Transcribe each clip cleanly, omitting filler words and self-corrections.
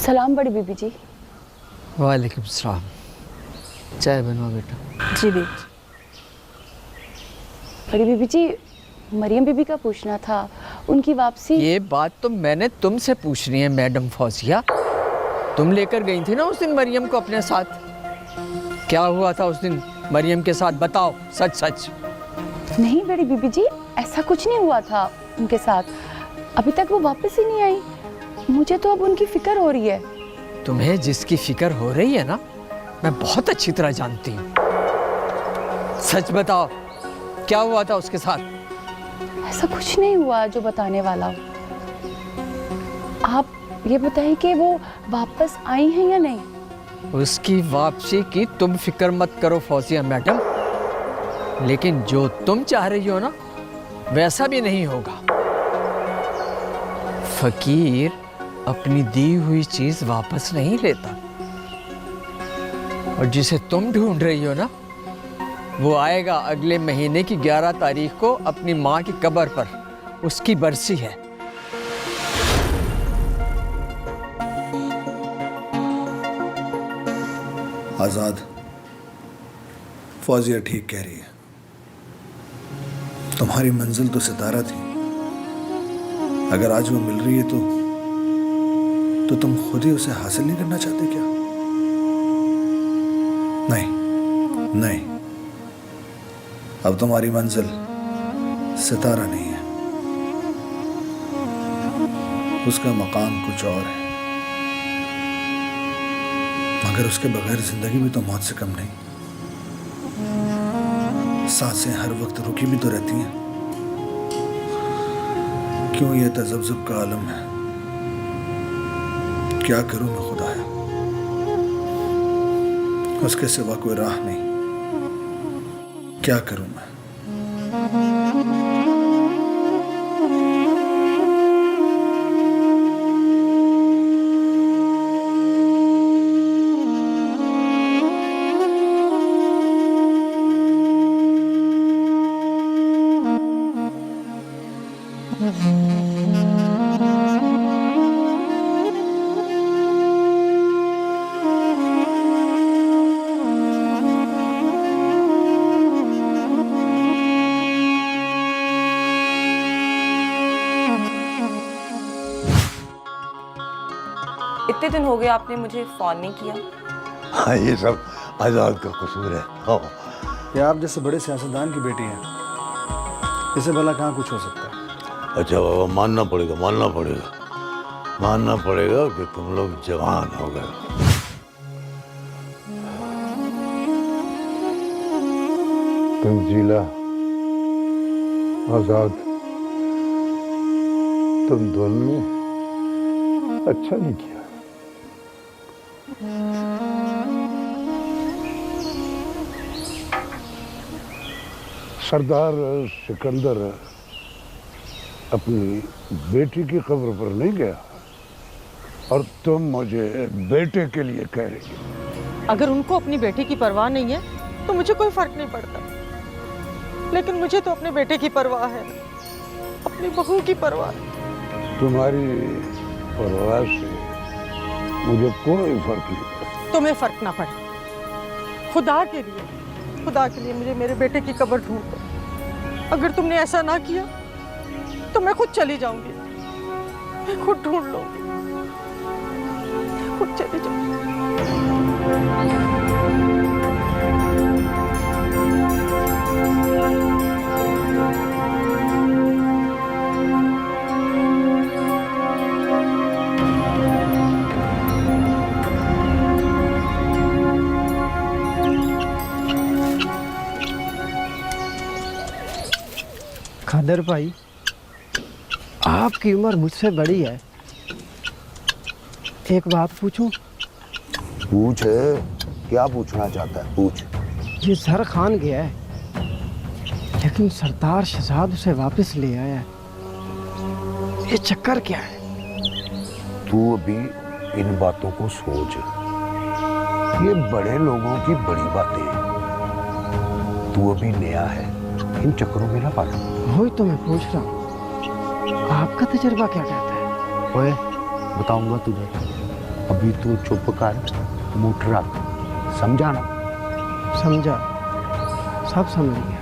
सलाम बड़ी बीबी जी। वालेकुम सलाम। चाय बनवा बेटा। जी बीबी। बड़ी बीबी जी, मरियम बीबी का पूछना था, उनकी वापसी। ये बात तो मैंने तुमसे पूछनी है मैडम फौजिया। तुम लेकर गई थी ना उस दिन मरियम को अपने साथ। क्या हुआ था उस दिन मरियम के साथ, बताओ सच सच। नहीं बड़ी बीबी जी, ऐसा कुछ नहीं हुआ था उनके साथ। अभी तक वो वापस ही नहीं आई। मुझे तो अब उनकी फिक्र हो रही है। तुम्हें जिसकी फिक्र हो रही है ना, मैं बहुत अच्छी तरह जानती हूँ। सच बताओ, क्या हुआ था उसके साथ? ऐसा कुछ नहीं हुआ जो बताने वाला हो। आप ये बताइए कि वो वापस आई हैं या नहीं। उसकी वापसी की तुम फिक्र मत करो फौजिया मैडम, लेकिन जो तुम चाह रही हो ना, वैसा भी नहीं होगा। फकीर अपनी दी हुई चीज वापस नहीं लेता, और जिसे तुम ढूंढ रही हो ना, वो आएगा अगले महीने की 11 तारीख को अपनी माँ की कब्र पर। उसकी बरसी है। आजाद, फौजिया ठीक कह रही है। तुम्हारी मंजिल तो सितारा थी। अगर आज वो मिल रही है तो तुम खुद ही उसे हासिल नहीं करना चाहते क्या? नहीं नहीं, अब तुम्हारी मंजिल सितारा नहीं है, उसका मकाम कुछ और है। मगर उसके बगैर जिंदगी भी तो मौत से कम नहीं। सांसें हर वक्त रुकी भी तो रहती हैं। क्यों ये तज़ब्ज़ुब का आलम है? क्या करूं मैं खुदाया, उसके सिवा कोई राह नहीं। क्या करूं मैं? इतने दिन हो गए आपने मुझे फोन नहीं किया। हाँ, ये सब आजाद का कसूर है। हाँ। ये आप जैसे बड़े सियासतदान की बेटी हैं, इससे भला कहाँ कुछ हो सकता है? अच्छा बाबा, मानना पड़ेगा कि तुम लोग जवान हो गए। तंजीला, आजाद, तुम दोनों ने अच्छा नहीं किया। सरदार सिकंदर अपनी बेटी की कब्र पर नहीं गया, और तुम मुझे बेटे के लिए कह रही हो। अगर उनको अपनी बेटी की परवाह नहीं है तो मुझे कोई फर्क नहीं पड़ता, लेकिन मुझे तो अपने बेटे की परवाह है, अपनी बहू की परवाह। तुम्हारी परवाह से मुझे कोई फर्क नहीं पड़ता। तुम्हें फर्क ना पड़े। खुदा के लिए मुझे मेरे बेटे की कब्र ढूंढ दो। अगर तुमने ऐसा ना किया तो मैं खुद चली जाऊंगी, मैं खुद ढूंढ लूंगी, खुद चली जाऊंगी। खादर भाई, आपकी उम्र मुझसे बड़ी है, एक बात पूछूं? पूछ, क्या पूछना चाहता है? पूछ। ये सर खान गया है, लेकिन सरदार शहजाद उसे वापस ले आया है। ये चक्कर क्या है? तू अभी इन बातों को सोच। ये बड़े लोगों की बड़ी बातें हैं। तू अभी नया है, इन चक्करों में ना पड़। वही तो मैं पूछ रहा हूँ, आपका तजुर्बा क्या कहता है? ओए, बताऊंगा तुझे, अभी तू चुप कर, मुठ रख, समझा ना? समझा, सब समझ गया।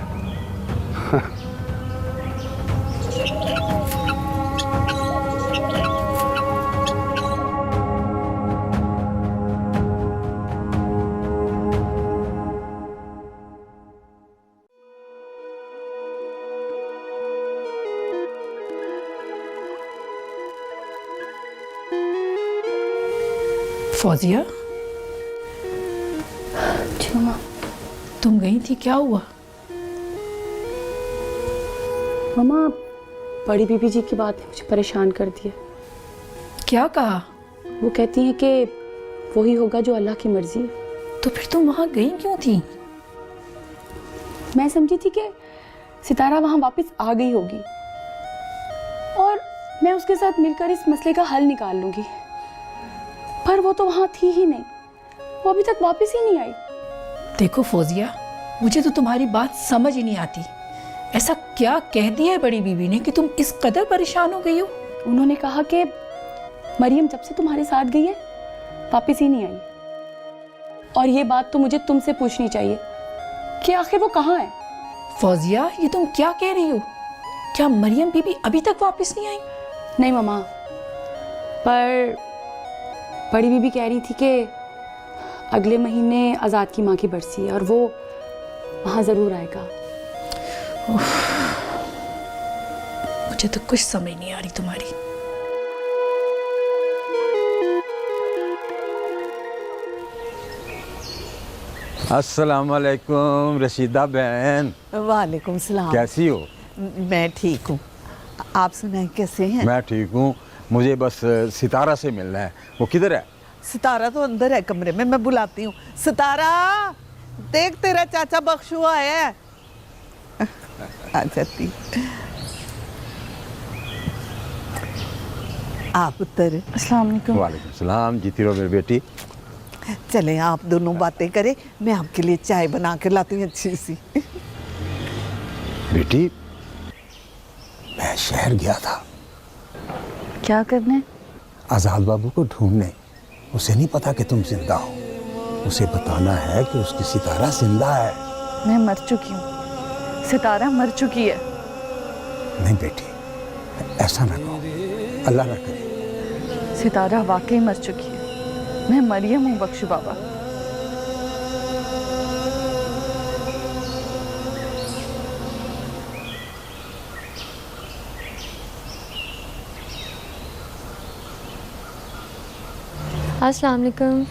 फौजिया, जी माँ। तुम गई थी, क्या हुआ? मामा, बड़ी बीबी जी की बात ने मुझे परेशान कर दिया। क्या कहा? वो कहती हैं कि वही होगा जो अल्लाह की मर्जी है। तो फिर तुम वहां गई क्यों थी? मैं समझी थी कि सितारा वहां वापस आ गई होगी और मैं उसके साथ मिलकर इस मसले का हल निकाल लूंगी, पर वो तो वहां थी ही नहीं। वो अभी तक वापस ही नहीं आई। देखो फौजिया, मुझे तो तुम्हारी बात समझ ही नहीं आती। ऐसा क्या कह दिया है बड़ी बीबी ने कि तुम इस कदर परेशान हो गई हो? उन्होंने कहा कि मरियम जब से तुम्हारे साथ गई है वापस ही नहीं आई, और ये बात तो मुझे तुमसे पूछनी चाहिए कि आखिर वो कहाँ है। फौजिया, ये तुम क्या कह रही हो? क्या मरियम बीबी अभी तक वापस नहीं आई? नहीं मामा, पर बड़ी बीबी कह रही थी कि अगले महीने आज़ाद की माँ की बरसी है और वो वहाँ ज़रूर आएगा। मुझे तो कुछ समझ नहीं आ रही तुम्हारी। अस्सलाम वालेकुम रशीदा बहन। वालेकुम सलाम। कैसी हो? मैं ठीक हूँ, आप सुनाएं कैसे हैं? मैं ठीक हूँ। मुझे बस सितारा से मिलना है। वो किधर है? सितारा तो अंदर है कमरे में, मैं बुलाती हूँ। सितारा, देख तेरा चाचा बख्शू आया है। आ जाती। आप उत्तर। अस्सलाम वालेकुम। वालेकुम सलाम। जीती रहो मेरी बेटी। चले आप दोनों बातें करें, मैं आपके लिए चाय बना के लाती हूँ अच्छी सी। बेटी, मैं शहर गया था। क्या करने? आजाद बाबू को ढूंढने। उसे नहीं पता कि तुम जिंदा हो। उसे बताना है कि उसकी सितारा जिंदा है। मैं मर चुकी हूँ, सितारा मर चुकी है। नहीं बेटी, ऐसा ना कहो, अल्लाह ना करे। सितारा वाकई मर चुकी है। मैं मरियम हूँ बख्शू बाबा। अस्सलाम वालेकुम।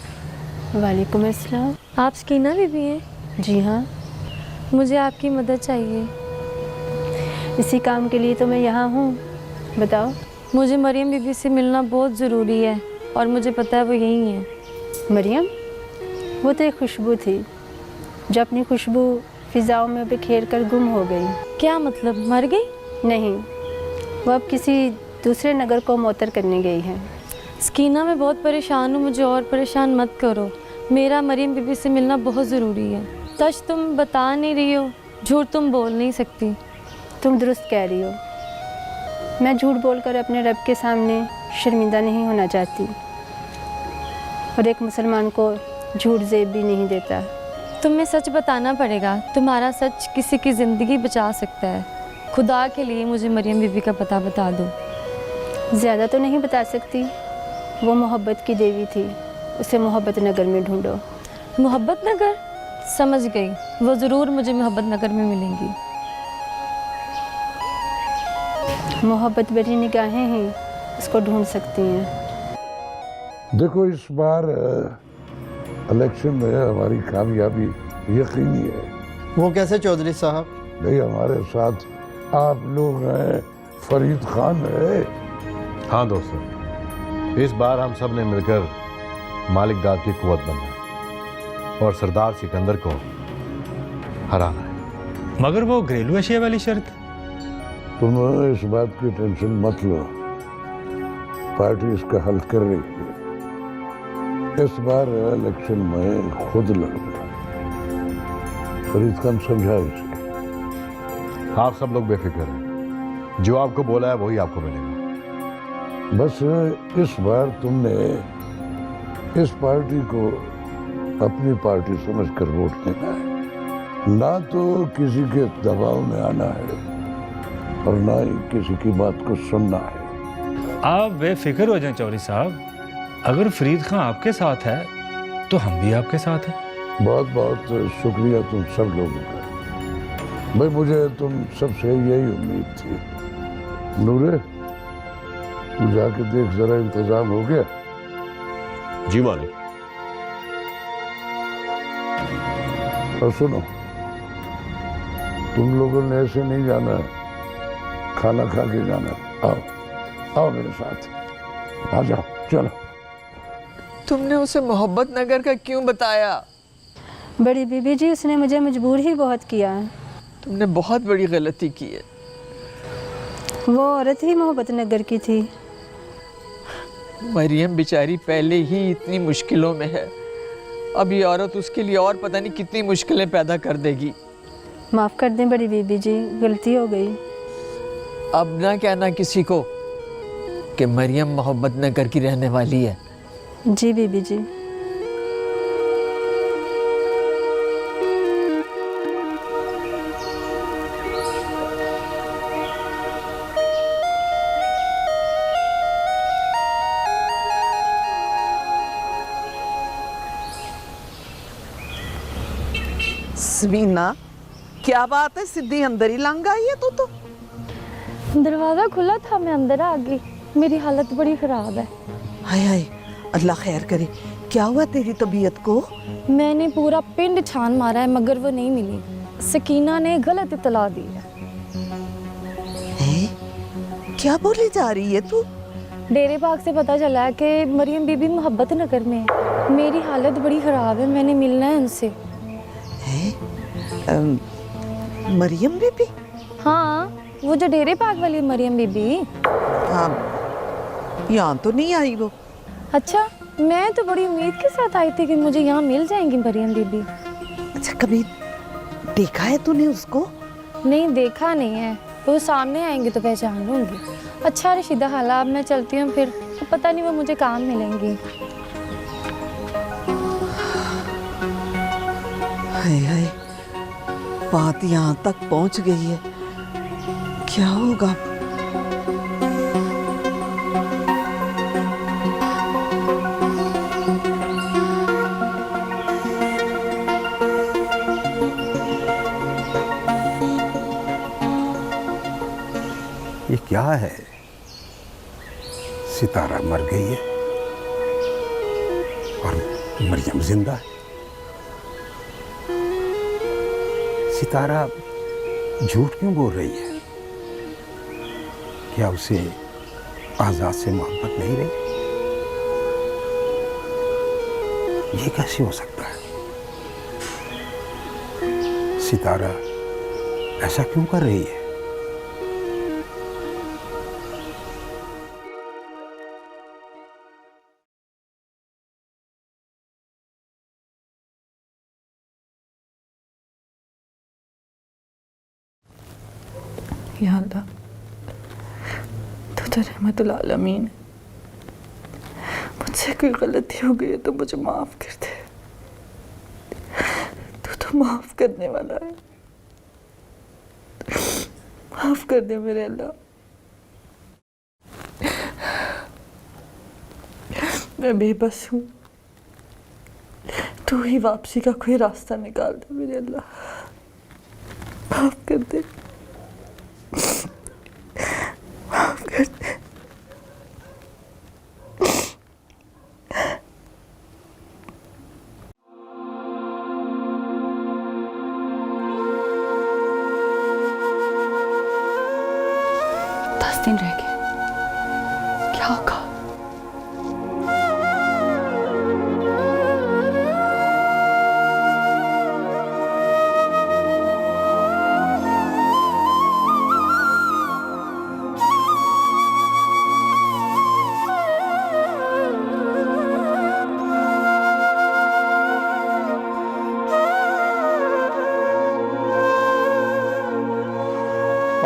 वालेकुम अस्सलाम। आप सकीना बीबी हैं? जी हाँ। मुझे आपकी मदद चाहिए। इसी काम के लिए तो मैं यहाँ हूँ, बताओ। मुझे मरियम बीबी से मिलना बहुत ज़रूरी है और मुझे पता है वो यहीं है। मरियम? वो तो एक खुशबू थी जो अपनी खुशबू फिजाओं में बिखेर कर गुम हो गई। क्या मतलब, मर गई? नहीं, वो अब किसी दूसरे नगर को मोतर करने गई है। सकीना, मैं बहुत परेशान हूँ, मुझे और परेशान मत करो। मेरा मरियम बीबी से मिलना बहुत ज़रूरी है। सच तुम बता नहीं रही हो, झूठ तुम बोल नहीं सकती। तुम दुरुस्त कह रही हो। मैं झूठ बोलकर अपने रब के सामने शर्मिंदा नहीं होना चाहती, और एक मुसलमान को झूठ ज़ेब भी नहीं देता। तुम्हें सच बताना पड़ेगा। तुम्हारा सच किसी की ज़िंदगी बचा सकता है। खुदा के लिए मुझे मरियम बीबी का पता बता दो। ज़्यादा तो नहीं बता सकती। वो मोहब्बत की देवी थी, उसे मोहब्बत नगर में ढूंढो। मोहब्बत नगर? समझ गई, वो ज़रूर मुझे मोहब्बत नगर में मिलेंगी। मोहब्बत भरी निगाहें ही उसको ढूंढ सकती हैं। देखो, इस बार इलेक्शन में हमारी कामयाबी यकीनी है। वो कैसे चौधरी साहब? नहीं, हमारे साथ आप लोग हैं, फरीद खान है। हाँ दोस्तों, इस बार हम सब ने मिलकर मालिक दाद की कुव्वत बनना है और सरदार सिकंदर को हराना है। मगर वो घरेलू अशिया वाली शर्त? तुम इस बात की टेंशन मत लो, पार्टी इसका हल कर रही है। इस बार इलेक्शन में खुद लड़ूंगा। फरीद खान समझा इसे। आप सब लोग बेफिक्र हैं, जो आपको बोला है वही आपको मिलेगा। बस इस बार तुमने इस पार्टी को अपनी पार्टी समझकर वोट देना है, ना तो किसी के दबाव में आना है और ना ही किसी की बात को सुनना है। आप बेफिक्र हो जाएं चौधरी साहब, अगर फरीद खां आपके साथ है तो हम भी आपके साथ हैं। बहुत बहुत शुक्रिया तुम सब लोगों का। भाई मुझे तुम सबसे यही उम्मीद थी। नूरे, तू जाके देख जरा इंतजाम हो गया? जी मालिक। और सुनो, तुम लोगों ने ऐसे नहीं जाना है, खाना खा के जाना। आओ आओ मेरे साथ, आ जाओ, चलो। तुमने उसे मोहब्बत नगर का क्यों बताया? बड़ी बीबी जी, उसने मुझे मजबूर ही बहुत किया है। तुमने बहुत बड़ी गलती की है। वो औरत ही मोहब्बत नगर की थी। मरियम बेचारी पहले ही इतनी मुश्किलों में है, अब ये औरत उसके लिए और पता नहीं कितनी मुश्किलें पैदा कर देगी। माफ़ कर दें बड़ी बीबी जी, गलती हो गई। अब ना कहना किसी को कि मरियम मोहब्बत नगर की रहने वाली है। जी बीबी जी। समीना, क्या बात है, सीधी अंदर ही लंघ आई है तू तो। दरवाज़ा खुला था, मैं अंदर आ गई। मेरी हालत बड़ी ख़राब है। हाय हाय, अल्लाह खैर करे। क्या हुआ तेरी तबीयत को? मैंने पूरा पिंड छान मारा है मगर वो नहीं मिली। सकीना ने गलत इतला दी है। क्या बोली जा रही है तू? डेरे बाग से पता चला है कि मरियम बीबी मोहब्बत नगर में है। मेरी हालत बड़ी ख़राब है, मैंने मिलना है उनसे। मरियम बीबी? हाँ, वो जो डेरे बाग वाली मरियम बीबी। हाँ, यहाँ तो नहीं आई वो। अच्छा, मैं तो बड़ी उम्मीद के साथ आई थी कि मुझे यहाँ मिल जाएंगी मरियम बीबी। अच्छा, कभी देखा है तूने उसको? नहीं, देखा नहीं है। वो सामने आएंगे तो पहचान लूँगी। अच्छा रशीदा हाला, अब मैं चलती हूँ फिर। पता नहीं वो मुझे काम मिलेंगी। हाय हाय, बात यहाँ तक पहुँच गई है, क्या होगा? ये क्या है? सितारा मर गई है और मरियम जिंदा है। सितारा झूठ क्यों बोल रही है? क्या उसे आजाद से मोहब्बत नहीं रही? ये कैसे हो सकता है? सितारा ऐसा क्यों कर रही है? या अल्लाह, तू तो रहमतुल आलमीन है। मुझसे कोई गलती हो गई है तो मुझे माफ़ कर दे। तू तो माफ़ करने वाला है। माफ़ कर दे मेरे अल्लाह। मैं बेबस हूँ, तू ही वापसी का कोई रास्ता निकाल दे मेरे अल्लाह। माफ़ कर दे, माफ़ कर दे। 10 दिन रह गए, क्या होगा?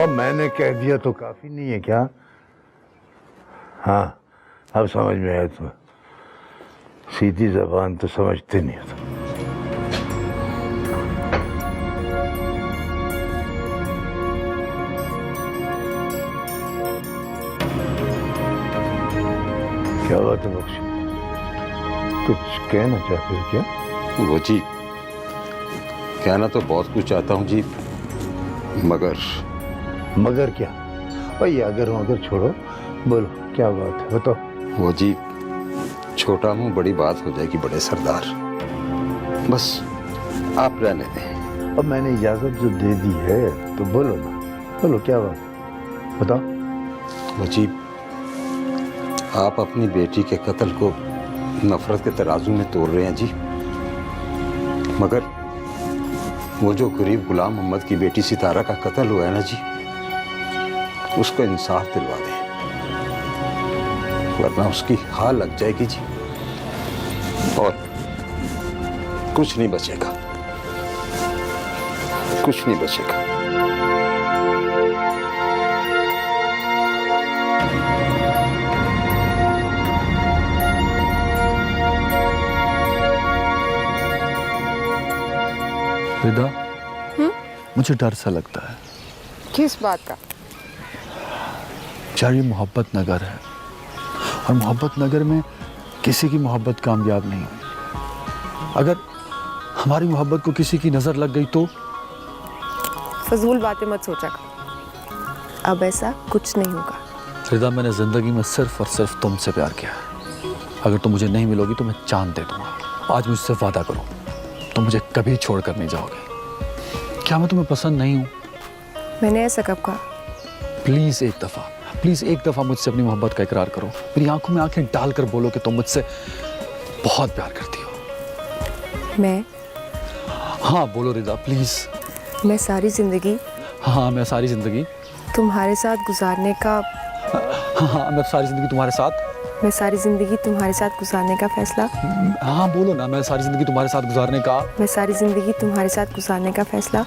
अब मैंने कह दिया तो काफी नहीं है क्या? हाँ, अब समझ में आया। तो सीधी जबान तो समझते नहीं हो। क्या बात है बख्शी, कुछ कहना चाहते हो क्या? वो जी, कहना तो बहुत कुछ चाहता हूँ जी, मगर क्या? भाई अगर छोड़ो, बोलो क्या बात है, बताओ। वो जी, छोटा हूँ, बड़ी बात हो जाएगी बड़े सरदार, बस आप रहने दें। अब मैंने इजाजत जो दे दी है तो बोलो ना, बोलो क्या बात है, बताओ। वो जी, आप अपनी बेटी के कत्ल को नफरत के तराजू में तोड़ रहे हैं जी, मगर वो जो गरीब गुलाम मोहम्मद की बेटी सितारा का कत्ल हुआ है ना जी, उसको इंसाफ दिलवा दें, वरना उसकी हाल लग जाएगी जी और कुछ नहीं बचेगा, कुछ नहीं बचेगा। रिदा, मुझे डर सा लगता है। किस बात का? यार ये मोहब्बत नगर है और मोहब्बत नगर में किसी की मोहब्बत कामयाब नहीं हुई। अगर हमारी मोहब्बत को किसी की नजर लग गई तो? फजूल बातें मत सोचा कर, अब ऐसा कुछ नहीं होगा। रिदा, मैंने जिंदगी में सिर्फ और सिर्फ तुमसे प्यार किया है। अगर तुम मुझे नहीं मिलोगी तो मैं चांद दे दूंगा। आज मुझसे वादा करो, तुम मुझे कभी छोड़कर नहीं जाओगे। क्या मैं तुम्हें पसंद नहीं हूँ? मैंने ऐसा कब कहा? प्लीज एक दफा मुझसे अपनी मोहब्बत का इकरार करो। मेरी आंखों में आंखें डालकर बोलो कि तुम मुझसे बहुत प्यार करती हो। मैं? हाँ बोलो रिदा, प्लीज। मैं सारी जिंदगी मैं सारी जिंदगी तुम्हारे साथ गुजारने का मैं सारी जिंदगी तुम्हारे साथ गुजारने का फैसला बोलो ना। मैं सारी जिंदगी तुम्हारे साथ गुजारने का फैसला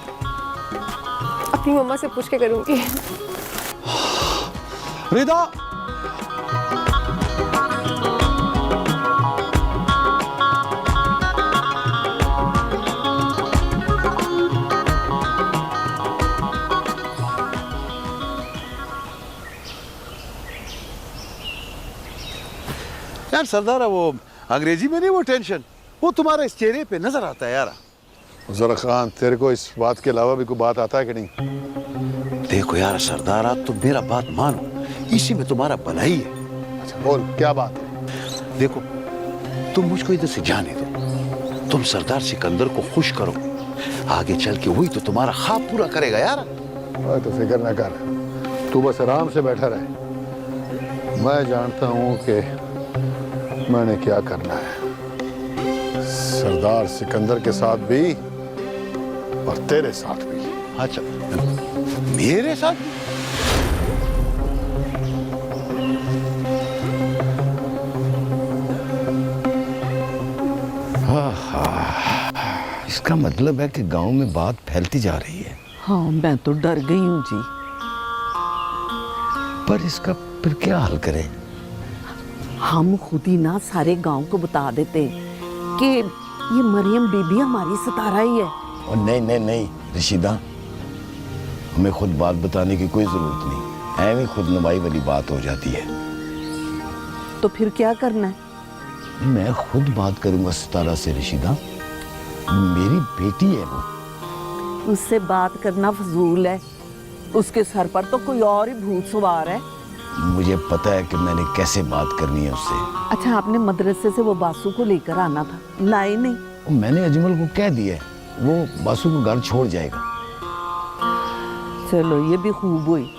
अपनी मम्मा से पूछ के करूंगी। रिदा, यार सरदार, वो अंग्रेजी में नहीं, वो टेंशन वो तुम्हारे इस चेहरे पे नजर आता है यार। जरा खान, तेरे को इस बात के अलावा भी कोई बात आता है कि नहीं? देखो यार सरदारा, तुम मेरा बात मानो, इसी में तुम्हारा भला ही है। अच्छा बोल, क्या बात है? देखो, तुम मुझको इधर से जाने दो, तुम सरदार सिकंदर को खुश करो, आगे चल के वही तो तुम्हारा ख्वाब पूरा करेगा यार। तो फिक्र न कर, तू बस आराम से बैठा रहे। मैं जानता हूँ कि मैंने क्या करना है, सरदार सिकंदर के साथ भी और तेरे साथ भी। अच्छा, मेरे साथ भी? इसका मतलब है कि गांव में बात फैलती जा रही है। हाँ, मैं तो डर गई हूँ जी। पर इसका फिर क्या हल करें? हम खुद ही ना सारे गांव को बता देते कि ये मरियम बीबी हमारी सितारा ही है। और नहीं रशीदा, हमें खुद बात बताने की कोई जरूरत नहीं, ऐਵੇਂ खुद नुमाई वाली बात हो जाती है। तो फिर क्या करना है? मैं खुद बात करूंगा सितारा से रशीदा, मेरी बेटी है वो। उससे बात करना फजूल है, उसके सर पर तो कोई और ही भूत सवार है। मुझे पता है कि मैंने कैसे बात करनी है उससे। अच्छा, आपने मदरसे से वो बासु को लेकर आना था, लाए नहीं? मैंने अजमल को कह दिया, वो बासु को घर छोड़ जाएगा। चलो, ये भी खूब हुई।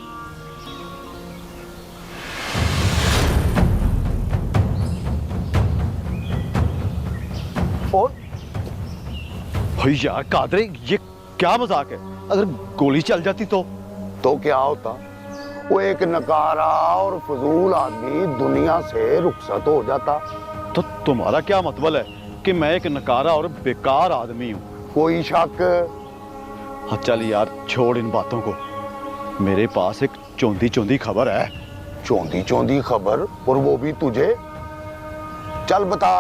यार कादरे, ये क्या मजाक है? अगर गोली चल जाती तो क्या होता? वो एक नकारा और फजूल आदमी दुनिया से रुखसत हो जाता। तो तुम्हारा क्या मतलब है कि मैं एक नकारा और बेकार आदमी हूँ? कोई शक? हाँ चल यार, छोड़ इन बातों को। मेरे पास एक चौंधी खबर है। चौंधी खबर? और वो भी तुझे? चल बता,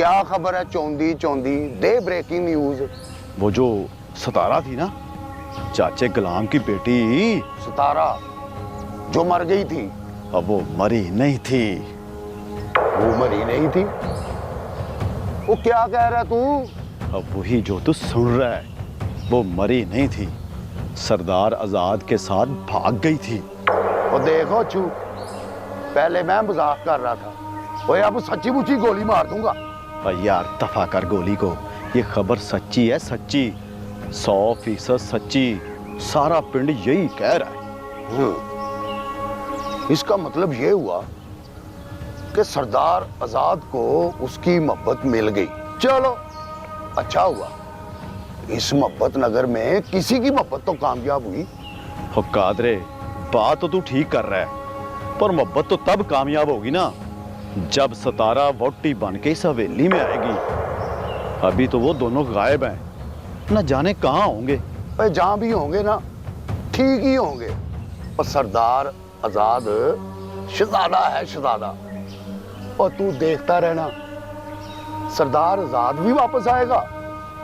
क्या खबर है चौंधी चौंधी? दे ब्रेकिंग न्यूज। वो जो सतारा थी ना, चाचे गुलाम की बेटी, सितारा जो मर गई थी, अब वो मरी नहीं थी। वो मरी नहीं थी? वो क्या कह रहा तू? अब वही जो तू सुन रहा है, वो मरी नहीं थी, सरदार आजाद के साथ भाग गई थी। और देखो छू, पहले मैं मजाक कर रहा था, ओए अब सच्ची मुच्ची गोली मार दूंगा। और यार दफा कर गोली को, ये खबर सच्ची है, सच्ची 100% सच्ची। सारा पिंड यही कह रहा है। इसका मतलब ये हुआ कि सरदार आजाद को उसकी मोहब्बत मिल गई। चलो अच्छा हुआ, इस मोहब्बत नगर में किसी की मोहब्बत तो कामयाब हुई। हो कादरे, बात तो तू ठीक कर रहा है, पर मोहब्बत तो तब कामयाब होगी ना जब सतारा वोटी बन के इस हवेली में आएगी। अभी तो वो दोनों गायब हैं, न जाने कहाँ होंगे। भाई जहां भी होंगे ना, ठीक ही होंगे। और सरदार आजाद शहजादा है, शहजादा। और तू देखता रहना, सरदार आजाद भी वापस आएगा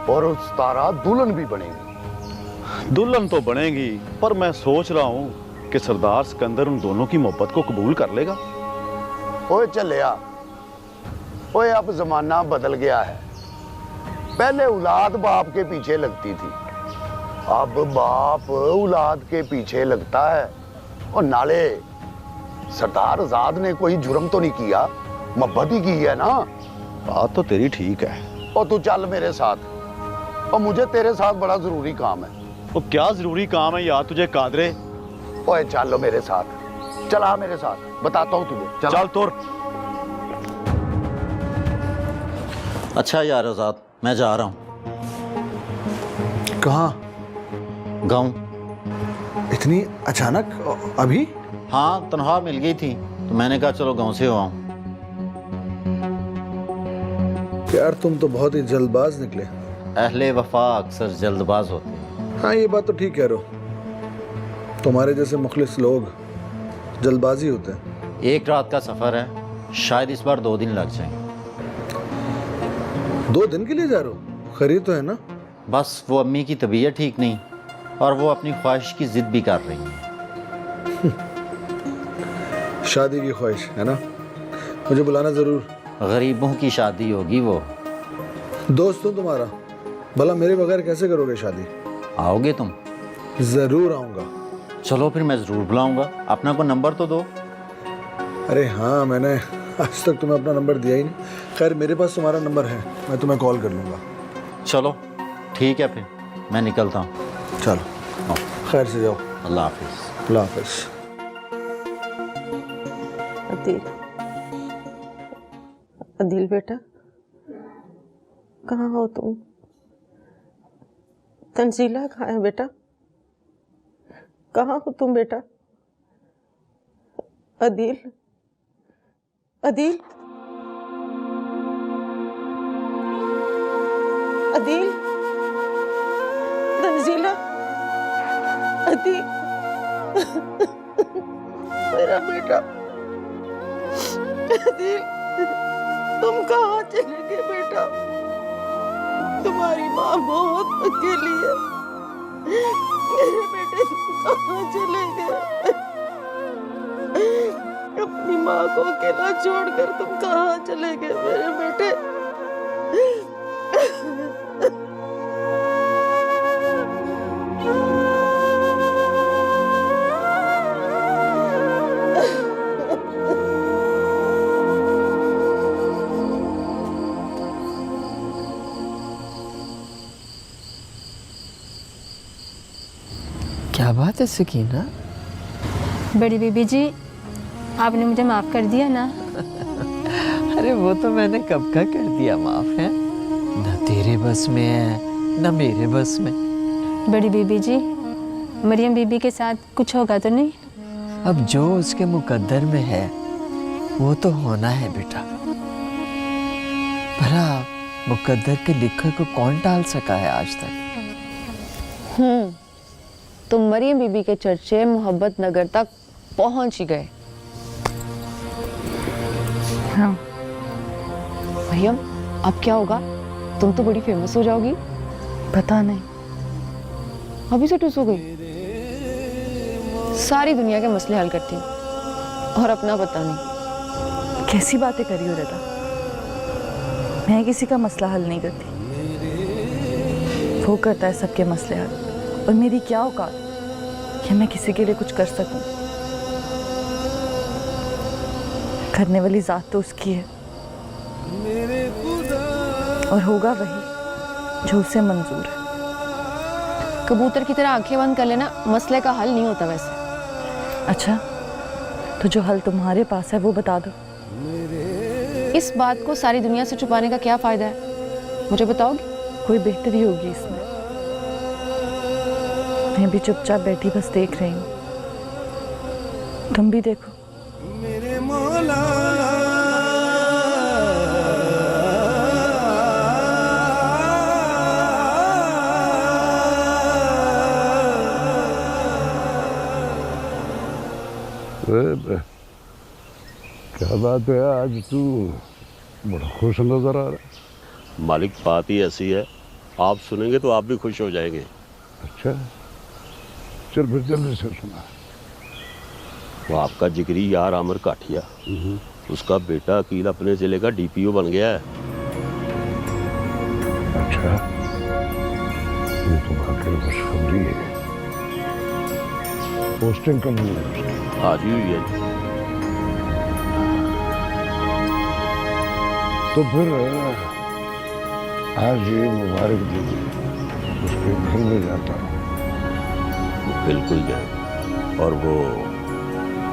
और उस तारा दुल्हन भी बनेगी। दुल्हन तो बनेगी, पर मैं सोच रहा हूँ कि सरदार सिकंदर उन दोनों की मोहब्बत को कबूल कर लेगा। ओए चलिया, ओए अब जमाना बदल गया है। पहले औलाद बाप के पीछे लगती थी, अब बाप औलाद के पीछे लगता है। और नाले सरदार आजाद ने कोई जुर्म तो नहीं किया, मोहब्बत ही की है ना। बात तो तेरी ठीक है। और तू चल मेरे साथ, और मुझे तेरे साथ बड़ा जरूरी काम है। वो क्या जरूरी काम है यार तुझे कादरे? ओए चलो मेरे साथ, चला मेरे साथ, बताता हूँ तुझे। चल तुर। अच्छा यार आजाद, मैं जा रहा हूँ। कहाँ? गाँव। इतनी अचानक अभी? हाँ, तनख्वाह मिल गई थी तो मैंने कहा चलो गांव से हो आऊं। यार तुम तो बहुत ही जल्दबाज निकले। अहले वफा अक्सर जल्दबाज होते हैं। हाँ ये बात तो ठीक कह रहे हो, तुम्हारे जैसे मुखलिस लोग जल्दबाजी होते हैं। एक रात का सफर है, शायद इस बार 2 दिन लग जाएं। 2 दिन के लिए जा रहे हो? खरीद तो है ना? बस वो अम्मी की तबीयत ठीक नहीं और वो अपनी ख्वाहिश की जिद भी कर रही हैं। शादी की ख्वाहिश है ना? मुझे बुलाना जरूर। गरीबों की शादी होगी वो। दोस्त हूँ तुम्हारा, भला मेरे बगैर कैसे करोगे शादी? आओगे तुम? जरूर आऊंगा। चलो फिर मैं जरूर बुलाऊंगा। अपना को नंबर तो दो। अरे हाँ, मैंने आज तक तुम्हें अपना नंबर दिया ही नहीं। खैर मेरे पास तुम्हारा नंबर है, मैं तुम्हें कॉल कर लूंगा। चलो ठीक है, फिर मैं निकलता हूँ। चलो खैर से जाओ। अल्लाह हाफिज। अल्लाह हाफिज। अदील, अदील बेटा, कहाँ हो तुम? तंजीला कहाँ है बेटा? कहाँ हो तुम बेटा? अदील, अदील, अदील, तंजीला, अदील, मेरा बेटा। अदील, तुम कहाँ चले गए बेटा? तुम्हारी माँ बहुत अकेली है। मेरे बेटे तुम कहाँ चले गए? अपनी माँ को अकेला छोड़कर तुम कहाँ चले गए मेरे बेटे? क्या बात है सकीना? बड़ी बीबी जी, आपने मुझे माफ़ कर दिया ना? अरे वो तो मैंने कब का कर दिया माफ है, न तेरे बस में है न मेरे बस में। बड़ी बीबी जी, मरियम बीबी के साथ कुछ होगा तो नहीं? अब जो उसके मुकद्दर में है वो तो होना है बेटा। भला मुकद्दर के लिखे को कौन टाल सका है आज तक? तो मरियम बीबी के चर्चे मोहब्बत नगर तक पहुंच ही गए। हाँ। मरियम, अब क्या होगा? तुम तो बड़ी फेमस हो जाओगी। पता नहीं, अभी से टूस हो गई। सारी दुनिया के मसले हल करती हूँ और अपना पता नहीं। कैसी बातें करी हो रदा? मैं किसी का मसला हल नहीं करती, वो करता है सबके मसले हल। और मेरी क्या औकात कि मैं किसी के लिए कुछ कर सकूं? करने वाली जात तो उसकी है और होगा वही जो उसे मंजूर है। कबूतर की तरह आंखें बंद कर लेना मसले का हल नहीं होता वैसे। अच्छा, तो जो हल तुम्हारे पास है वो बता दो। इस बात को सारी दुनिया से छुपाने का क्या फायदा है, मुझे बताओगे? कोई बेहतरी होगी इसमें। मैं भी चुपचाप बैठी बस देख रही हूँ, तुम भी देखो। क्या बात है, आज तू बड़ा खुश नजर आ रहा है। मालिक, बात ही ऐसी है, आप सुनेंगे तो आप भी खुश हो जाएंगे। अच्छा, चल फिर जल्दी से सुना। वो आपका जिगरी यार आमिर काठिया, उसका बेटा अकील अपने जिले का डीपीओ बन गया है। अच्छा, ये तो वाकई खुशखबरी है। पोस्टिंग कब हुई है उसकी? आज ही हुई है। तो फिर आज ये मुबारक दीजिए, उसके घर में जाता हूँ। बिल्कुल जाए, और वो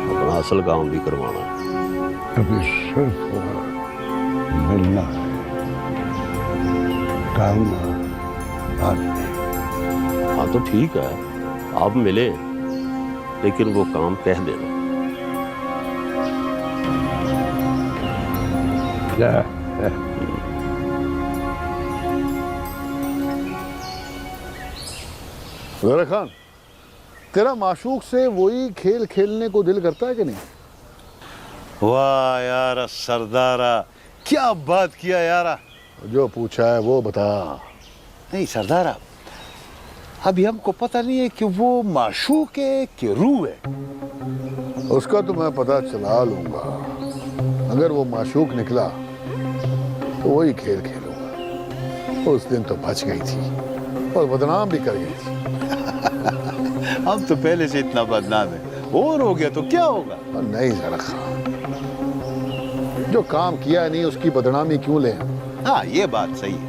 अपना असल काम भी करवाना है। अभी सिर्फ मिलना है, काम बात नहीं। हाँ तो ठीक है, आप मिले, लेकिन वो काम कह देना। ज़रा खान, तेरा माशूक से वही खेल खेलने को दिल करता है कि नहीं? वाह यार सरदारा, क्या बात किया यार। जो पूछा है वो बता। नहीं सरदारा, अभी हमको पता नहीं है कि वो माशूक है कि रूह है। उसका तो मैं पता चला लूंगा। अगर वो माशूक निकला तो वही खेल खेलूंगा। उस दिन तो बच गई थी और बदनाम भी कर गई थी। हम तो पहले से इतना बदनाम है, और हो गया तो क्या होगा? नहीं ज़रा खान, जो काम किया नहीं उसकी बदनामी क्यों ले? हाँ ये बात सही है।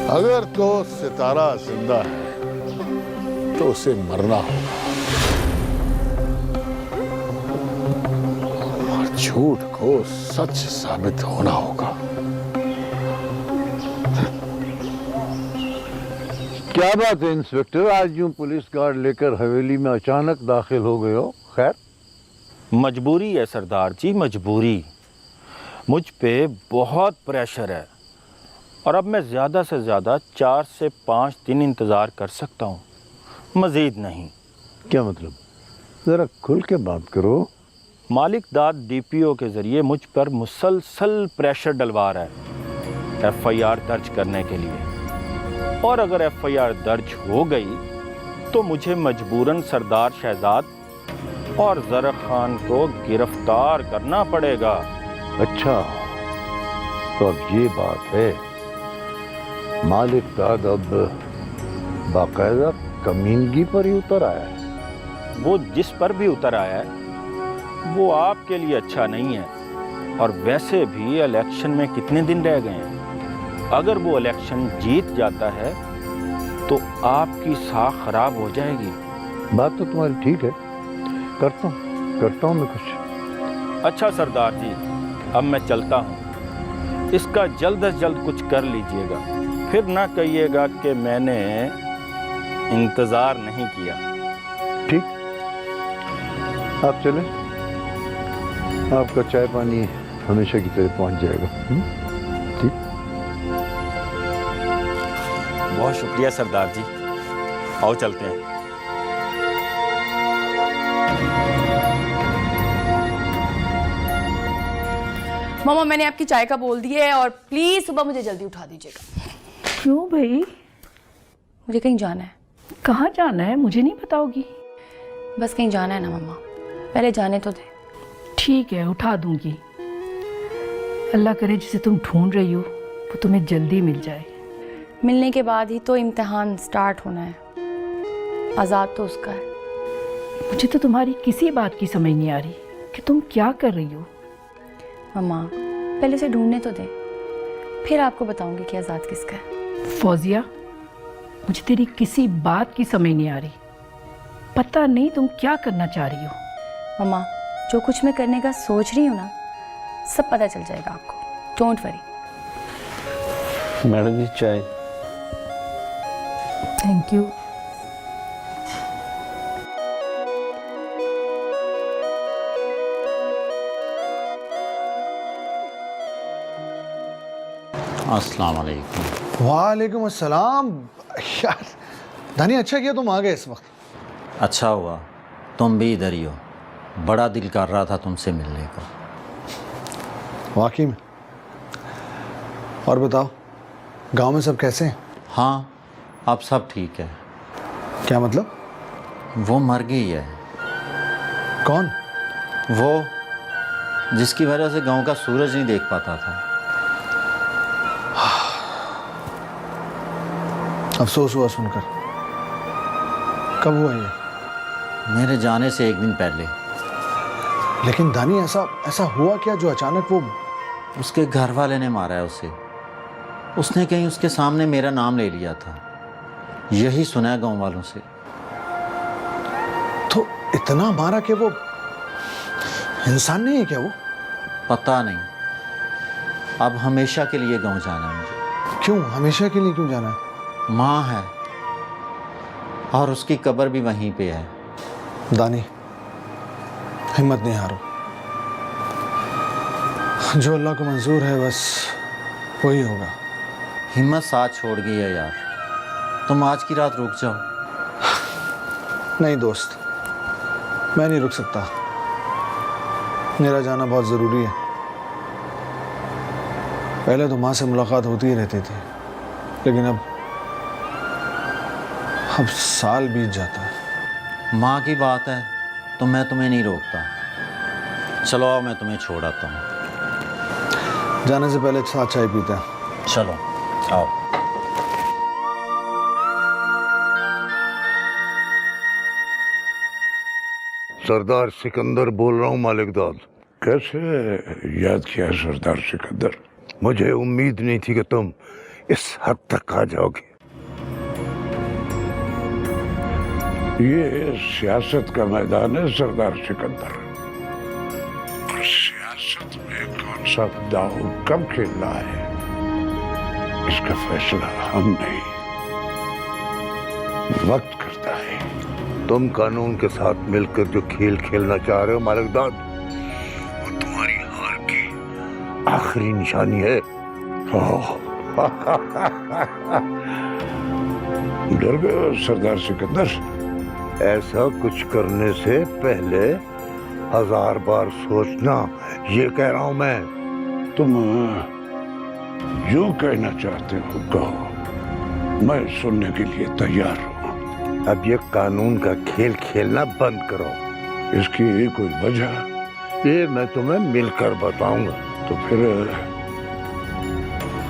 अगर तो सितारा जिंदा है तो उसे मरना होगा और झूठ को सच साबित होना होगा। क्या बात है इंस्पेक्टर, आज यूं पुलिस गार्ड लेकर हवेली में अचानक दाखिल हो गए हो? खैर? मजबूरी है सरदार जी, मजबूरी। मुझ पे बहुत प्रेशर है और अब मैं ज़्यादा से ज़्यादा 4 से 5 दिन इंतज़ार कर सकता हूँ, मज़ीद नहीं। क्या मतलब? ज़रा खुल के बात करो। मालिक दाद डीपीओ के ज़रिए मुझ पर मुसलसल प्रेशर डलवा रहा है FIR दर्ज करने के लिए, और अगर FIR दर्ज हो गई तो मुझे मजबूरन सरदार शहजाद और ज़रा खान को गिरफ्तार करना पड़ेगा। अच्छा, तो अब ये बात है, मालिक दाद अब बाकायदा कमीनगी पर ही उतर आया है। वो जिस पर भी उतर आया है वो आपके लिए अच्छा नहीं है, और वैसे भी इलेक्शन में कितने दिन रह गए हैं। अगर वो इलेक्शन जीत जाता है तो आपकी साख खराब हो जाएगी। बात तो तुम्हारी ठीक है, करता हूँ मैं कुछ। अच्छा सरदार जी, अब मैं चलता हूँ, इसका जल्द से जल्द कुछ कर लीजिएगा, फिर ना कहिएगा कि मैंने इंतज़ार नहीं किया। ठीक, आप चलें, आपका चाय पानी हमेशा की तरह पहुंच जाएगा। ठीक, बहुत शुक्रिया सरदार जी, आओ चलते हैं। मामा मैंने आपकी चाय का बोल दिया है और प्लीज सुबह मुझे जल्दी उठा दीजिएगा। क्यों भाई? मुझे कहीं जाना है। कहाँ जाना है मुझे नहीं बताओगी? बस कहीं जाना है ना मम्मा, पहले जाने तो दे। ठीक है उठा दूंगी। अल्लाह करे जिसे तुम ढूंढ रही हो वो तुम्हें जल्दी मिल जाए। मिलने के बाद ही तो इम्तिहान स्टार्ट होना है, आज़ाद तो उसका है। मुझे तो तुम्हारी किसी बात की समझ नहीं आ रही कि तुम क्या कर रही हो। मम्मा पहले उसे ढूंढने तो दे, फिर आपको बताऊंगी कि आज़ाद किसका है। फौजिया मुझे तेरी किसी बात की समझ नहीं आ रही। पता नहीं तुम क्या करना चाह रही हो। मम्मा जो कुछ मैं करने का सोच रही हूँ ना, सब पता चल जाएगा आपको, डोंट वरी। मैडम जी चाय। Thank you. अस्सलाम वालेकुम। वालेकुम अस्सलाम। यार दानी अच्छा किया तुम आ गए इस वक्त। अच्छा हुआ तुम भी इधर ही हो, बड़ा दिल कर रहा था तुमसे मिलने का। वाकई में। और बताओ गांव में सब कैसे हैं? हाँ अब सब ठीक है। क्या मतलब? वो मर गई है। कौन? वो जिसकी वजह से गांव का सूरज नहीं देख पाता था। अफसोस हुआ सुनकर। कब हुआ ये? मेरे जाने से एक दिन पहले। लेकिन दानी ऐसा हुआ क्या जो अचानक वो? उसके घर वाले ने मारा है उसे। उसने कहीं उसके सामने मेरा नाम ले लिया था, यही सुना है गांव वालों से। तो इतना मारा कि वो इंसान नहीं है क्या वो? पता नहीं। अब हमेशा के लिए गांव जाना है मुझे। क्यों हमेशा के लिए क्यों जाना है? माँ है और उसकी कब्र भी वहीं पे है। दानी हिम्मत नहीं हारो, जो अल्लाह को मंजूर है बस वही होगा। हिम्मत साथ छोड़ गई है यार, तुम आज की रात रुक जाओ। नहीं दोस्त, मैं नहीं रुक सकता, मेरा जाना बहुत ज़रूरी है। पहले तो माँ से मुलाकात होती ही रहती थी, लेकिन अब साल बीत जाता है। माँ की बात है तो मैं तुम्हें नहीं रोकता। चलो आओ मैं तुम्हें छोड़ आता हूँ। जाने से पहले साथ चाय पीते हैं। चलो आओ। सरदार सिकंदर बोल रहा हूँ मालिकदाद। कैसे याद किया सरदार सिकंदर? मुझे उम्मीद नहीं थी कि तुम इस हद तक आ जाओगे। ये सियासत का मैदान है सरदार सिकंदर, और सियासत में कौन सा दाव कब खेलना है इसका फैसला हम नहीं, वक्त करता है। तुम कानून के साथ मिलकर जो खेल खेलना चाह रहे हो मालिकदाद, वो तुम्हारी हार की आखिरी निशानी है। डर गए हो सरदार सिकंदर? ऐसा कुछ करने से पहले 1000 बार सोचना, ये कह रहा हूं मैं। तुम जो कहना चाहते हो कहो, मैं सुनने के लिए तैयार हूं। अब ये कानून का खेल खेलना बंद करो। इसकी कोई वजह? ये मैं तुम्हें मिलकर बताऊंगा। तो फिर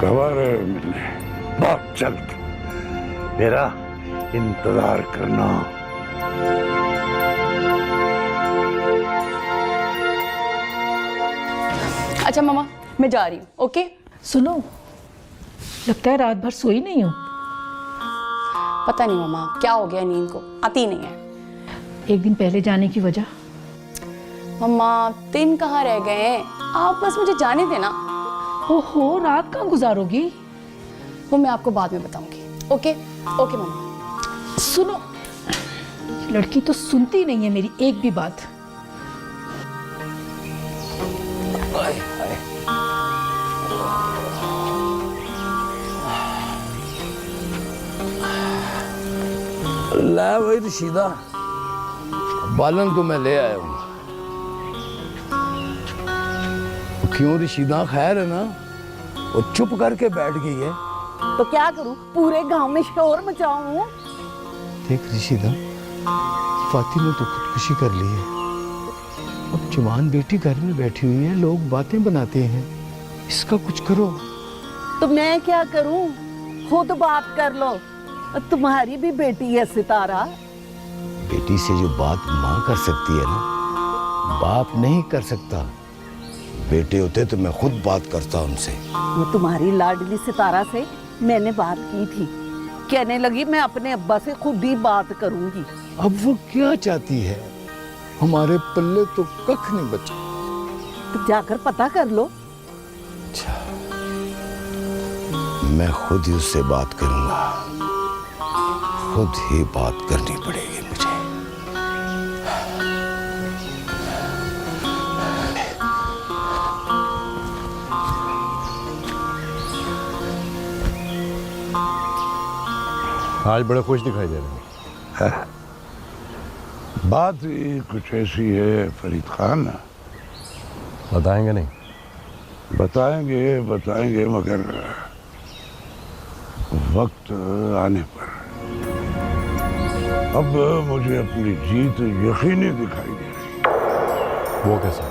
कब आ रहे हो मिलने? बहुत जल्द, मेरा इंतजार करना। अच्छा मामा मैं जा रही हूँ। ओके सुनो, लगता है रात भर सोई नहीं हो। पता नहीं मामा क्या हो गया, नींद को आती नहीं है। एक दिन पहले जाने की वजह? मम्मा दिन कहाँ रह गए हैं, आप बस मुझे जाने देना। ओहो रात कहाँ गुजारोगी? वो मैं आपको बाद में बताऊंगी। ओके ओके मम्मा। सुनो, लड़की तो सुनती नहीं है मेरी एक भी बात। ला भाई रशीदा, बालन तो मैं ले आया हूँ। क्यों रशीदा, खैर है ना? वो चुप करके बैठ गई है। तो क्या करूं, पूरे गांव में शोर मचाऊं? देख रशीदा, फातिमा ने तो खुदकुशी कर ली है। अब जवान बेटी घर में बैठी हुई है, लोग बातें बनाते हैं, इसका कुछ करो। तो मैं क्या करूं? खुद बात कर लो, तुम्हारी भी बेटी है सितारा। बेटी से जो बात माँ कर सकती है ना, बाप नहीं कर सकता। बेटे होते तो मैं खुद बात करता उनसे। वो तुम्हारी लाडली सितारा से मैंने बात की थी, कहने लगी मैं अपने अब्बा से खुद ही बात करूंगी। अब वो क्या चाहती है? हमारे पल्ले तो कख नहीं बचा। तो जाकर पता कर लो। अच्छा, मैं खुद ही उससे बात करूंगा, खुद ही बात करनी पड़ेगी मुझे। आज बड़ा खुश दिखाई दे रहे हैं। बात ही कुछ ऐसी है फरीद खान, बताएंगे नहीं? बताएंगे मगर वक्त आने पर। अब मुझे अपनी जीत यकीनी दिखाई दे रही। वो कैसा?